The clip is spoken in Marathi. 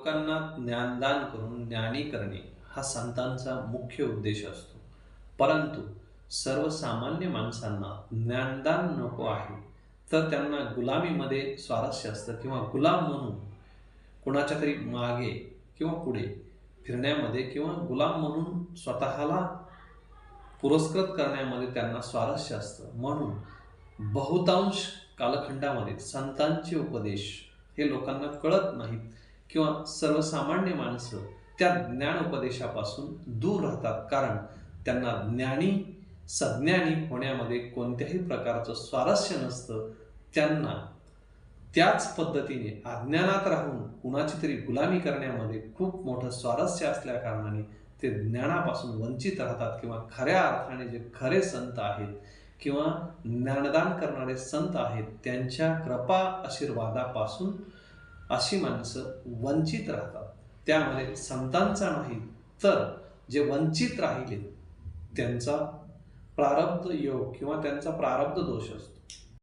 लोकांना ज्ञानदान करून ज्ञानी करणे हा संतांचा मुख्य उद्देश असतो. परंतु सर्वसामान्य माणसांना ज्ञानदान नको आहे, तर त्यांना गुलामीमध्ये स्वारस्य असतं किंवा गुलाम म्हणून कुणाच्या तरी मागे किंवा पुढे फिरण्यामध्ये किंवा गुलाम म्हणून स्वतःला पुरस्कृत करण्यामध्ये त्यांना स्वारस्य असतं. म्हणून बहुतांश कालखंडामध्ये संतांचे उपदेश हे लोकांना कळत नाहीत किंवा सर्वसामान्य माणसं त्या ज्ञानोपदेशापासून दूर राहतात, कारण त्यांना सज्ञानी होण्यामध्ये कोणत्याही प्रकारचं स्वारस्य नसतं. त्यांना त्याच पद्धतीने अज्ञानात राहून कुणाची तरी गुलामी करण्यामध्ये खूप मोठं स्वारस्य असल्याकारणाने ते ज्ञानापासून वंचित राहतात किंवा खऱ्या अर्थाने जे खरे संत आहेत किंवा ज्ञानदान करणारे संत आहेत त्यांच्या कृपा आशीर्वादापासून अशी माणसं वंचित राहतात. त्यामध्ये संतांचा नाही, तर जे वंचित राहिले त्यांचा प्रारब्ध योग किंवा त्यांचा प्रारब्ध दोष असतो.